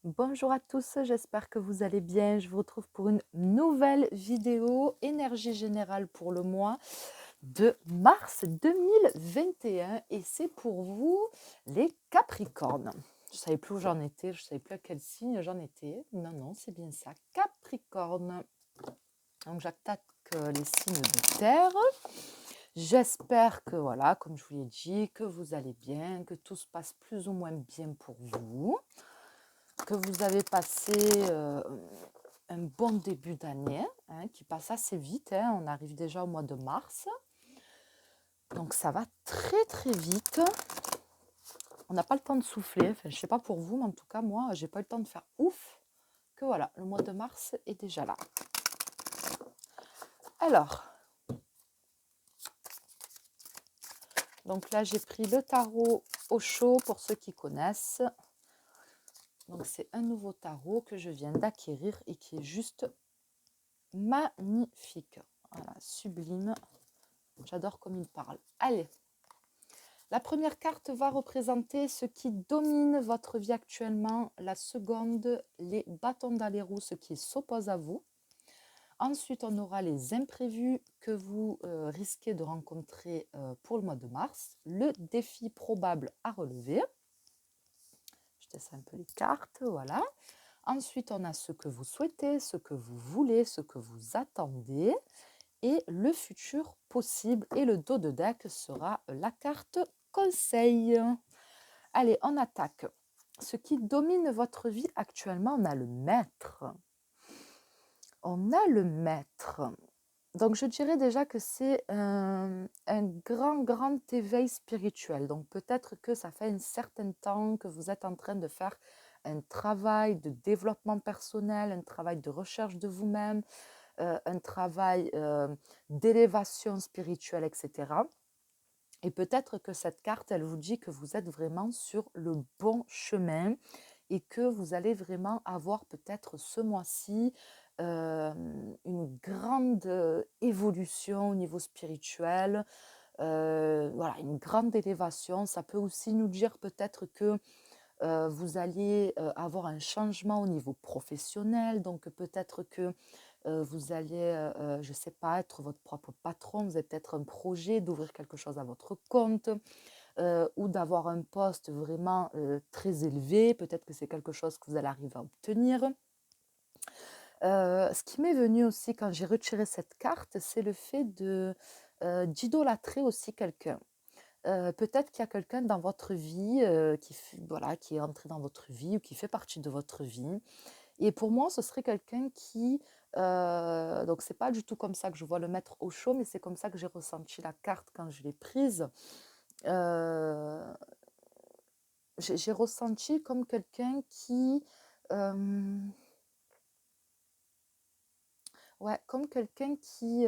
Bonjour à tous, j'espère que vous allez bien. Je vous retrouve pour une nouvelle vidéo énergie générale pour le mois de mars 2021 et c'est pour vous les Capricornes. Je ne savais plus où j'en étais, je ne savais plus à quel signe j'en étais. Non, non, c'est bien ça, Capricorne. Donc j'attaque les signes de terre. J'espère que voilà, comme je vous l'ai dit, que vous allez bien, que tout se passe plus ou moins bien pour vous, que vous avez passé un bon début d'année, hein, qui passe assez vite, hein. On arrive déjà au mois de mars, donc ça va très très vite. On n'a pas le temps de souffler, enfin, je ne sais pas pour vous, mais en tout cas moi, j'ai pas eu le temps de faire ouf, que voilà, le mois de mars est déjà là. Alors, donc là j'ai pris le tarot au chaud pour ceux qui connaissent. Donc c'est un nouveau tarot que je viens d'acquérir et qui est juste magnifique. Voilà, sublime. J'adore comme il parle. Allez, la première carte va représenter ce qui domine votre vie actuellement. La seconde, les bâtons dans les roues, ce qui s'oppose à vous. Ensuite, on aura les imprévus que vous risquez de rencontrer pour le mois de mars. Le défi probable à relever. Je teste un peu les cartes, voilà. Ensuite, on a ce que vous souhaitez, ce que vous voulez, ce que vous attendez. Et le futur possible. Et le dos de deck sera la carte conseil. Allez, on attaque. Ce qui domine votre vie actuellement, on a le maître. On a le maître. Donc, je dirais déjà que c'est un grand éveil spirituel. Donc, peut-être que ça fait un certain temps que vous êtes en train de faire un travail de développement personnel, un travail de recherche de vous-même, un travail d'élévation spirituelle, etc. Et peut-être que cette carte, elle vous dit que vous êtes vraiment sur le bon chemin et que vous allez vraiment avoir peut-être ce mois-ci une grande évolution au niveau spirituel, voilà, une grande élévation. Ça peut aussi nous dire peut-être que vous allez avoir un changement au niveau professionnel, donc peut-être que vous allez, je ne sais pas, être votre propre patron, vous avez peut-être un projet d'ouvrir quelque chose à votre compte ou d'avoir un poste vraiment très élevé, peut-être que c'est quelque chose que vous allez arriver à obtenir. Ce qui m'est venu aussi quand j'ai retiré cette carte, c'est le fait d'idolâtrer aussi quelqu'un. Peut-être qu'il y a quelqu'un dans votre vie voilà, qui est entré dans votre vie ou qui fait partie de votre vie. Et pour moi, ce serait quelqu'un qui... donc, c'est pas du tout comme ça que je vois le mettre au chaud, mais c'est comme ça que j'ai ressenti la carte quand je l'ai prise. Euh, j'ai ressenti comme quelqu'un qui... euh, Ouais, comme quelqu'un qui,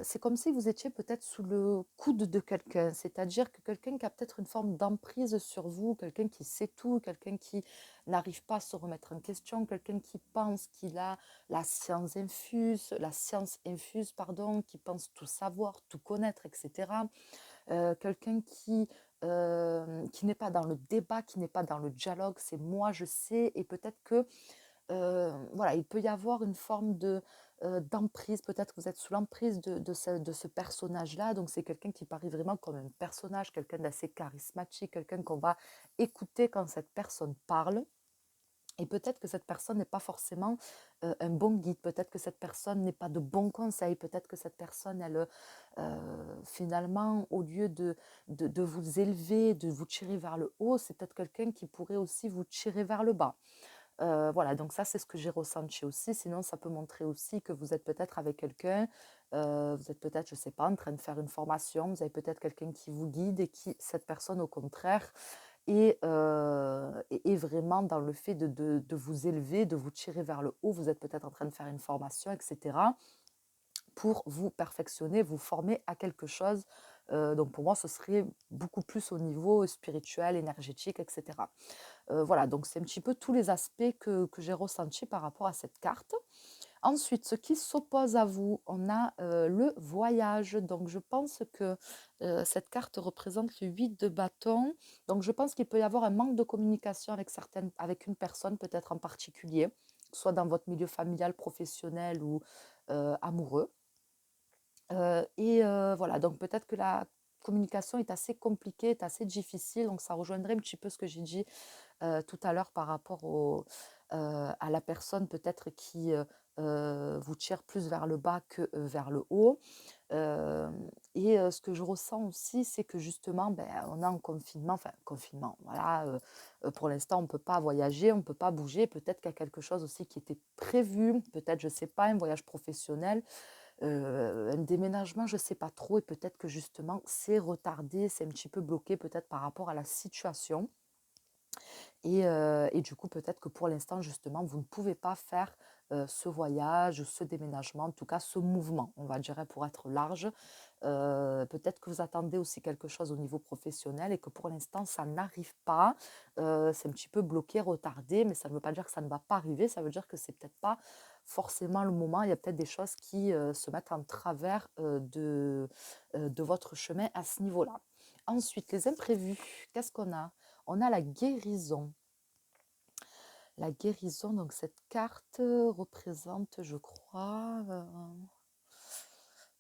c'est comme si vous étiez peut-être sous le coude de quelqu'un, c'est-à-dire que quelqu'un qui a peut-être une forme d'emprise sur vous, quelqu'un qui sait tout, quelqu'un qui n'arrive pas à se remettre en question, quelqu'un qui pense qu'il a la science infuse, pardon, qui pense tout savoir, tout connaître, etc. Quelqu'un qui n'est pas dans le débat, qui n'est pas dans le dialogue, c'est moi, je sais, et peut-être que voilà, il peut y avoir une forme d'emprise, peut-être que vous êtes sous l'emprise de ce personnage-là, donc c'est quelqu'un qui paraît vraiment comme un personnage, quelqu'un d'assez charismatique, quelqu'un qu'on va écouter quand cette personne parle. Et peut-être que cette personne n'est pas forcément un bon guide, peut-être que cette personne n'est pas de bons conseils, peut-être que cette personne, elle, finalement, au lieu de vous élever, de vous tirer vers le haut, c'est peut-être quelqu'un qui pourrait aussi vous tirer vers le bas. Voilà, donc ça, c'est ce que j'ai ressenti aussi. Sinon, ça peut montrer aussi que vous êtes peut-être avec quelqu'un, vous êtes peut-être, je ne sais pas, en train de faire une formation, vous avez peut-être quelqu'un qui vous guide et qui, cette personne, au contraire, est vraiment dans le fait de vous élever, de vous tirer vers le haut. Vous êtes peut-être en train de faire une formation, etc., pour vous perfectionner, vous former à quelque chose. Donc pour moi, ce serait beaucoup plus au niveau spirituel, énergétique, etc. Voilà, donc c'est un petit peu tous les aspects que j'ai ressentis par rapport à cette carte. Ensuite, ce qui s'oppose à vous, on a le voyage. Donc, je pense que cette carte représente le 8 de bâton. Donc, je pense qu'il peut y avoir un manque de communication avec une personne, peut-être en particulier, soit dans votre milieu familial, professionnel ou amoureux. Voilà, donc peut-être que la communication est assez compliquée, est assez difficile. Donc, ça rejoindrait un petit peu ce que j'ai dit tout à l'heure par rapport à la personne peut-être qui vous tire plus vers le bas que vers le haut. Ce que je ressens aussi, c'est que justement, on est en confinement, enfin confinement, voilà, pour l'instant, on ne peut pas voyager, on ne peut pas bouger. Peut-être qu'il y a quelque chose aussi qui était prévu, peut-être, je ne sais pas, un voyage professionnel, un déménagement, je ne sais pas trop, et peut-être que justement, c'est retardé, c'est un petit peu bloqué peut-être par rapport à la situation. Et du coup, peut-être que pour l'instant, justement, vous ne pouvez pas faire ce voyage, ce déménagement, en tout cas ce mouvement, on va dire, pour être large. Peut-être que vous attendez aussi quelque chose au niveau professionnel et que pour l'instant, ça n'arrive pas. C'est un petit peu bloqué, retardé, mais ça ne veut pas dire que ça ne va pas arriver. Ça veut dire que c'est peut-être pas forcément le moment. Il y a peut-être des choses qui se mettent en travers de votre chemin à ce niveau-là. Ensuite, les imprévus, qu'est-ce qu'on a? On a la guérison. La guérison, donc cette carte représente, je crois,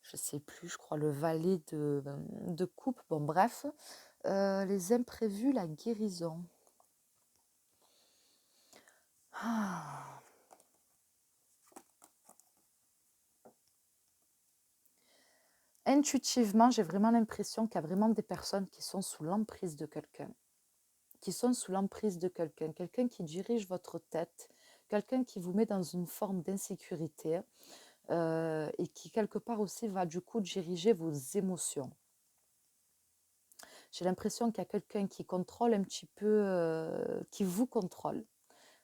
je sais plus, je crois le valet de coupe. Bon, bref, les imprévus, la guérison. Ah. Intuitivement, j'ai vraiment l'impression qu'il y a vraiment des personnes qui sont sous l'emprise de quelqu'un. Quelqu'un qui dirige votre tête, quelqu'un qui vous met dans une forme d'insécurité et qui quelque part aussi va du coup diriger vos émotions. J'ai l'impression qu'il y a quelqu'un qui contrôle un petit peu, qui vous contrôle.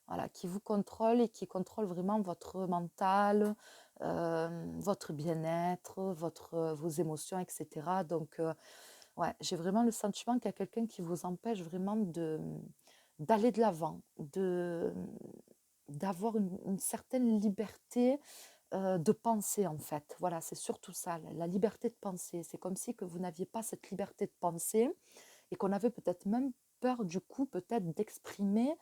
Voilà, qui vous contrôle et qui contrôle vraiment votre mental, votre bien-être, vos émotions, etc. Donc, ouais, j'ai vraiment le sentiment qu'il y a quelqu'un qui vous empêche vraiment d'aller de l'avant, d'avoir une certaine liberté de penser en fait. Voilà, c'est surtout ça, la liberté de penser. C'est comme si que vous n'aviez pas cette liberté de penser et qu'on avait peut-être même peur du coup peut-être d'exprimer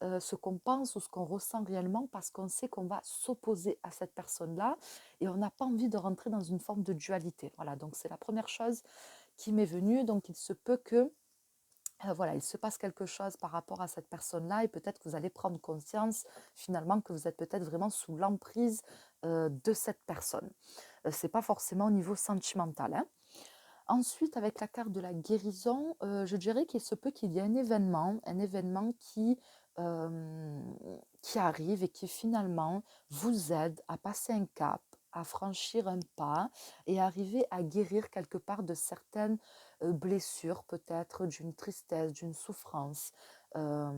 ce qu'on pense ou ce qu'on ressent réellement parce qu'on sait qu'on va s'opposer à cette personne-là et on n'a pas envie de rentrer dans une forme de dualité. Voilà, donc c'est la première chose qui m'est venue. Donc il se peut que voilà, il se passe quelque chose par rapport à cette personne-là et peut-être que vous allez prendre conscience finalement que vous êtes peut-être vraiment sous l'emprise de cette personne. Ce n'est pas forcément au niveau sentimental, hein. Ensuite, avec la carte de la guérison, je dirais qu'il se peut qu'il y ait un événement qui arrive et qui finalement vous aide à passer un cap, à franchir un pas et arriver à guérir quelque part de certaines blessures, peut-être d'une tristesse, d'une souffrance. Euh,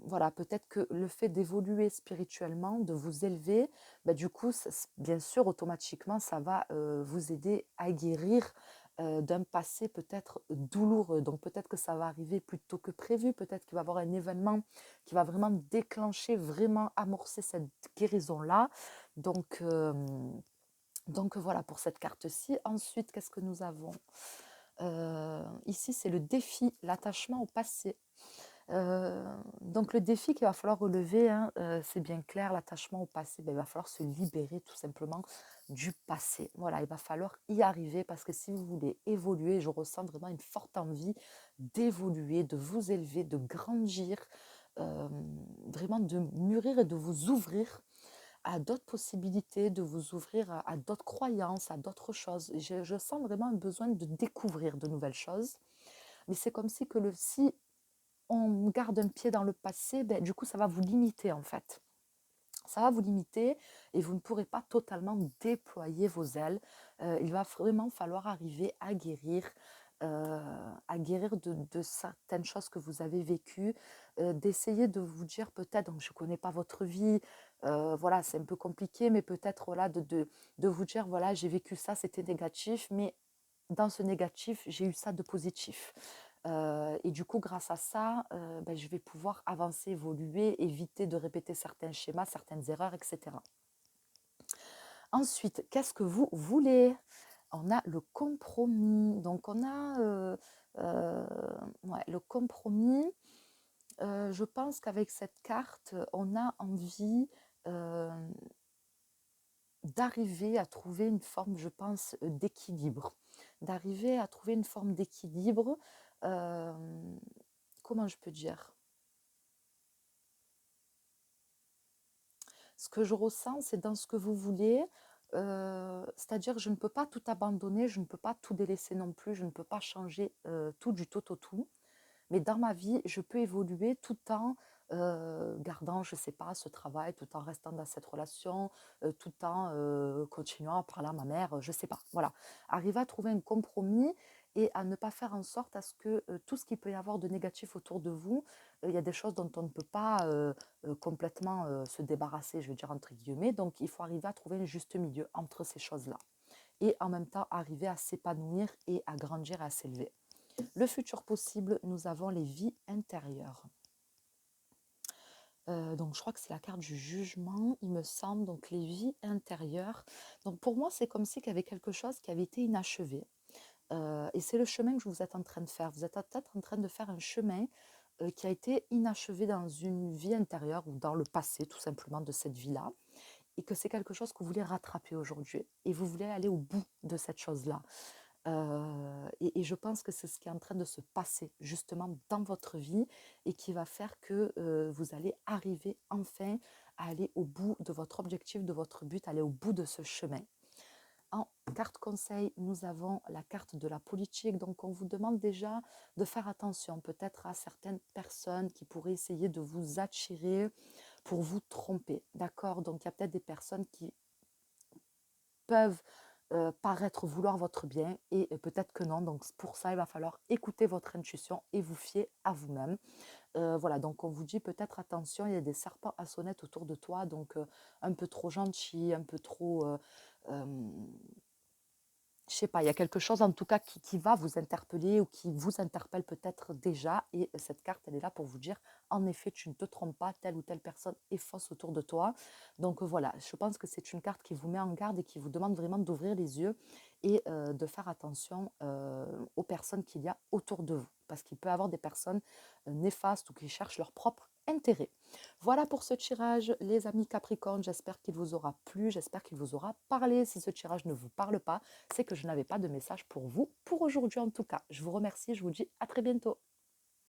voilà, peut-être que le fait d'évoluer spirituellement, de vous élever, bah, du coup, bien sûr, automatiquement, ça va vous aider à guérir d'un passé peut-être douloureux. Donc peut-être que ça va arriver plus tôt que prévu, peut-être qu'il va y avoir un événement qui va vraiment déclencher, vraiment amorcer cette guérison-là. Donc, euh, donc voilà pour cette carte-ci. Ensuite, qu'est-ce que nous avons ici, c'est le défi, l'attachement au passé. Donc le défi qu'il va falloir relever, hein, c'est bien clair, l'attachement au passé, il va falloir se libérer tout simplement du passé. Voilà, il va falloir y arriver parce que si vous voulez évoluer, je ressens vraiment une forte envie d'évoluer, de vous élever, de grandir, vraiment de mûrir et de vous ouvrir à d'autres possibilités, de vous ouvrir à d'autres croyances, à d'autres choses. Je sens vraiment un besoin de découvrir de nouvelles choses. Mais c'est comme si si on garde un pied dans le passé, du coup, ça va vous limiter en fait. Ça va vous limiter et vous ne pourrez pas totalement déployer vos ailes. Il va vraiment falloir arriver à guérir de certaines choses que vous avez vécues, d'essayer de vous dire peut-être, donc je ne connais pas votre vie, voilà, c'est un peu compliqué, mais peut-être voilà, de vous dire, voilà, j'ai vécu ça, c'était négatif, mais dans ce négatif, j'ai eu ça de positif. Et du coup, grâce à ça, je vais pouvoir avancer, évoluer, éviter de répéter certains schémas, certaines erreurs, etc. Ensuite, qu'est-ce que vous voulez? On a le compromis. Donc, on a ouais, le compromis. Je pense qu'avec cette carte, on a envie d'arriver à trouver une forme, je pense, d'équilibre. D'arriver à trouver une forme d'équilibre. Comment je peux dire? Ce que je ressens, c'est dans ce que vous voulez. C'est-à-dire, je ne peux pas tout abandonner, je ne peux pas tout délaisser non plus, je ne peux pas changer tout du tout au tout. Mais dans ma vie, je peux évoluer tout en gardant, je ne sais pas, ce travail, tout en restant dans cette relation, tout en continuant à parler à ma mère, je ne sais pas. Voilà. Arriver à trouver un compromis et à ne pas faire en sorte à ce que tout ce qu'il peut y avoir de négatif autour de vous, il y a des choses dont on ne peut pas complètement se débarrasser, je veux dire entre guillemets. Donc, il faut arriver à trouver un juste milieu entre ces choses-là. Et en même temps, arriver à s'épanouir et à grandir et à s'élever. Le futur possible, nous avons les vies intérieures. Donc je crois que c'est la carte du jugement, il me semble, donc les vies intérieures. Donc pour moi, c'est comme si qu'il y avait quelque chose qui avait été inachevé. Et c'est le chemin que vous êtes en train de faire. Vous êtes peut-être en train de faire un chemin qui a été inachevé dans une vie intérieure ou dans le passé, tout simplement, de cette vie-là. Et que c'est quelque chose que vous voulez rattraper aujourd'hui. Et vous voulez aller au bout de cette chose-là. Et je pense que c'est ce qui est en train de se passer justement dans votre vie et qui va faire que vous allez arriver enfin à aller au bout de votre objectif, de votre but, aller au bout de ce chemin. En carte conseil, nous avons la carte de la politique. Donc, on vous demande déjà de faire attention peut-être à certaines personnes qui pourraient essayer de vous attirer pour vous tromper. D'accord? Donc, il y a peut-être des personnes qui peuvent paraître vouloir votre bien et peut-être que non. Donc pour ça, il va falloir écouter votre intuition et vous fier à vous-même. Voilà, donc on vous dit peut-être attention, il y a des serpents à sonnette autour de toi, donc un peu trop gentil, un peu trop je sais pas, il y a quelque chose en tout cas qui va vous interpeller ou qui vous interpelle peut-être déjà. Et cette carte, elle est là pour vous dire, en effet, tu ne te trompes pas, telle ou telle personne est fausse autour de toi. Donc voilà, je pense que c'est une carte qui vous met en garde et qui vous demande vraiment d'ouvrir les yeux et de faire attention aux personnes qu'il y a autour de vous. Parce qu'il peut y avoir des personnes néfastes ou qui cherchent leur propre intérêt. Voilà pour ce tirage, les amis Capricorne. J'espère qu'il vous aura plu, j'espère qu'il vous aura parlé. Si ce tirage ne vous parle pas, c'est que je n'avais pas de message pour vous pour aujourd'hui en tout cas. Je vous remercie, je vous dis à très bientôt.